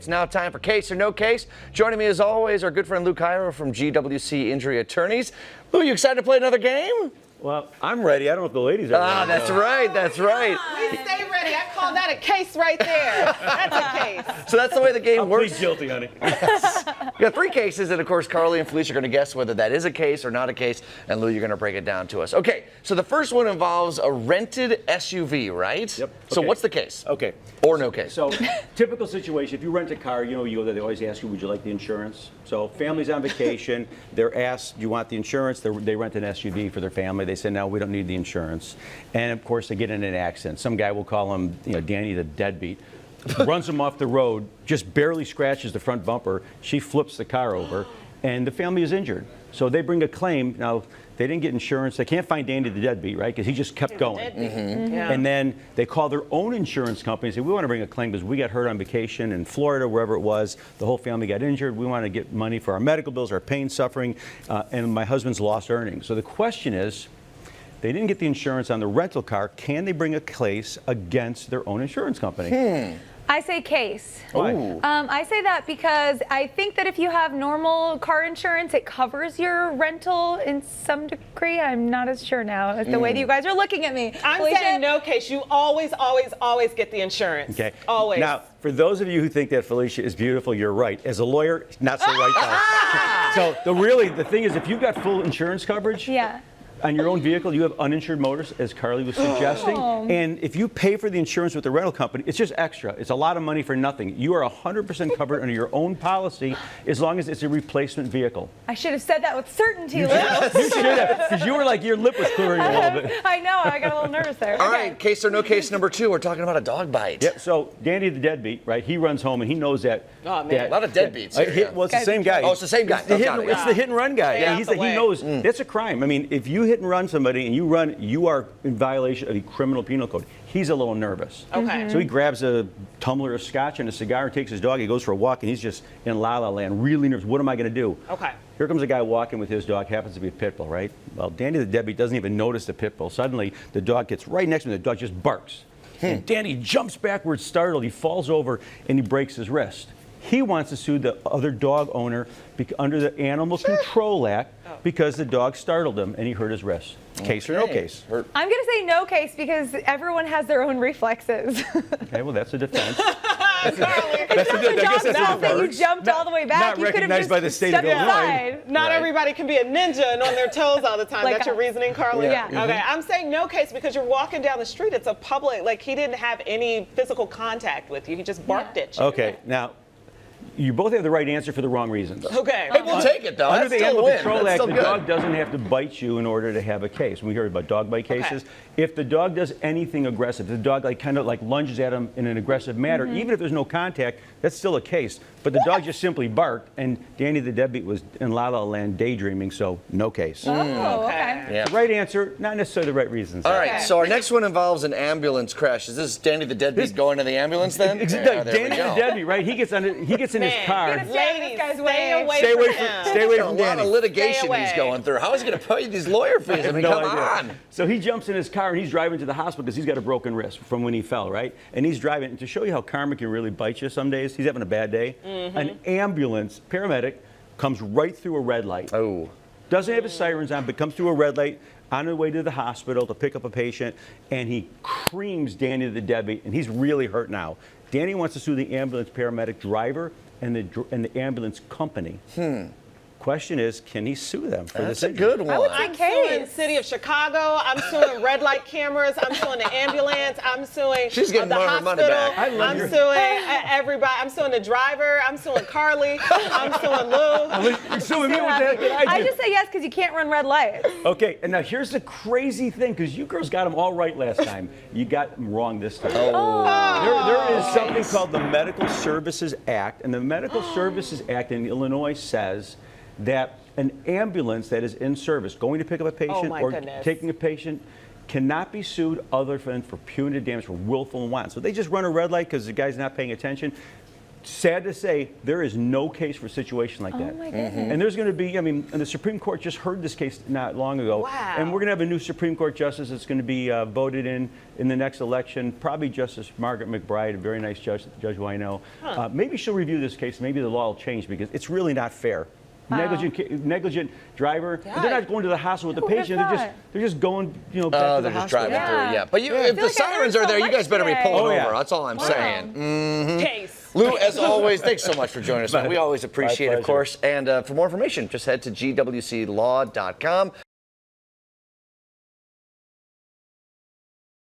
It's now time for Case or No Case. Joining me as always, our good friend Lou Cairo from GWC Injury Attorneys. Lou, you excited to play another game? Well, I'm ready. I don't know if the ladies are ready. Ah, that's right, that's right. We stay ready. I call that a case right there. That's a case. So that's the way the game works. Plead guilty, honey. We got 3 cases, and of course, Carly and Felicia are going to guess whether that is a case or not a case, and Lou, you're going to break it down to us. Okay, so the first one involves a rented SUV, right? Yep. So Okay. what's the case? Okay. Or no case? So, typical situation, if you rent a car, you know, you go there, they always ask you, would you like the insurance? So, family's on vacation, they're asked, do you want the insurance? They rent an SUV for their family. They say, no, we don't need the insurance. And of course, they get in an accident. Some guy will call him, Danny the deadbeat, runs him off the road, just barely scratches the front bumper. She flips the car over, and the family is injured. So they bring a claim. Now, they didn't get insurance. They can't find Danny the deadbeat, right? Because he just kept going. Yeah. And then they call their own insurance company and say, we want to bring a claim because we got hurt on vacation in Florida, wherever it was. The whole family got injured. We want to get money for our medical bills, our pain, suffering, and my husband's lost earnings. So the question is, they didn't get the insurance on the rental car. Can they bring a case against their own insurance company? I say case. Why? I say that because I think that if you have normal car insurance, it covers your rental in some degree. I'm not as sure now. It's the way that you guys are looking at me. I'm Felicia? saying no case. You always get the insurance. Okay. Always. Now, for those of you who think that Felicia is beautiful, you're right. As a lawyer, not so right. So the thing is, if you've got full insurance coverage, Yeah. on your own vehicle, you have uninsured motorists, as Carly was suggesting. And if you pay for the insurance with the rental company, it's just extra. It's a lot of money for nothing. You are 100% covered under your own policy as long as it's a replacement vehicle. I should have said that with certainty, Lou. You should have, because you were like, your lip was clearing a little bit. I know. I got a little nervous there. All Okay. right, case or no case number 2. We're talking about a dog bite. Yep, so Danny the deadbeat, right, he runs home and he knows that. Oh, man. A lot of deadbeats here, yeah. Well, it's the same guy. Oh, it's the same guy. It's the, Oh, got it, it's the hit and run guy. Stay out He's the he way. knows that's a crime. I mean, if you hit and run somebody and you run, you are in violation of the criminal penal code. He's a little nervous. Okay. So he grabs a tumbler of scotch and a cigar and takes his dog. He goes for a walk and he's just in la la land, really nervous. What am I going to do? Okay. Here comes a guy walking with his dog, happens to be a pit bull, right? Well, Danny the deadbeat doesn't even notice the pit bull. Suddenly, the dog gets right next to him. The dog just barks. And Danny jumps backwards, startled. He falls over and he breaks his wrist. He wants to sue the other dog owner under the Animal Control Act because the dog startled him and he hurt his wrist. Case or no case? I'm going to say no case because everyone has their own reflexes. Okay, well, that's a defense. It's not the dog's fault that you jumped all the way back. Not You could have recognized just by the state of stepped Illinois. aside. Not Right. everybody can be a ninja and on their toes all the time. Like That's your reasoning, Carly? Yeah. Okay, I'm saying no case because you're walking down the street. It's a public, like he didn't have any physical contact with you. He just barked at you. Okay, now, you both have the right answer for the wrong reasons. Okay. Hey, we'll take it, though. Under That's the still a Animal win. Control That's Act, still the good. dog doesn't have to bite you in order to have a case. We heard about dog bite cases. If the dog does anything aggressive, the dog kind of lunges at him in an aggressive manner, even if there's no contact, that's still a case. But the dog just simply barked, and Danny the deadbeat was in La La Land daydreaming, so no case. Oh, okay. Yeah. The right answer, not necessarily the right reasons. All right, Okay. so our next one involves an ambulance crash. Is this Danny the deadbeat going to the ambulance then? Yeah, there we Danny go. the deadbeat, right? He gets in his Man, car. Get a- This guy's Stay way- away Stay from away him. stay away A from lot Danny. of litigation Stay he's away. going through. How is he going to pay these lawyer fees? I mean, No come idea. on. So he jumps in his car and he's driving to the hospital because he's got a broken wrist from when he fell, right? And he's driving. And to show you how karma can really bite you some days, he's having a bad day. An ambulance, paramedic, comes right through a red light. Oh. Doesn't have his sirens on, but comes through a red light on the way to the hospital to pick up a patient, and he creams Danny the deadbeat, and he's really hurt now. Danny wants to sue the ambulance paramedic driver and the ambulance company. Question is, can he sue them for That's this a injury? good one. I'm Case. suing City of Chicago. I'm suing red light cameras. I'm suing the ambulance. I'm suing She's getting the more of her money hospital. back. I love I'm your- suing everybody. I'm suing the driver. I'm suing Carly. I'm suing Lou. You're suing me with that? I just say yes because you can't run red lights. Okay, and now here's the crazy thing, because you girls got them all right last time. You got them wrong this time. There is something called the Medical Services Act, and the Medical Services Act in Illinois says that an ambulance that is in service, going to pick up a patient my or goodness. taking a patient, cannot be sued other than for punitive damage for willful and wanton. So they just run a red light because the guy's not paying attention. sad to say, there is no case for a situation like that. Oh my goodness. And there's going to be, I mean, and the Supreme Court just heard this case not long ago. Wow. And we're going to have a new Supreme Court justice that's going to be voted in the next election, probably Justice Margaret McBride, a very nice judge who I know. Maybe she'll review this case. Maybe the law will change because it's really not fair. Negligent driver. Yeah. They're not going to the hospital with the Who would've patient. thought? They're just going, you know, back to the They're just hospital. driving Yeah. through. Yeah, but you, if the like I learned sirens are so there, you much guys better be today. pulling Oh, yeah. over. That's all I'm saying. Case. Lou, as always, thanks so much for joining us. Man. We always appreciate it, of pleasure. course. And for more information, just head to gwclaw.com.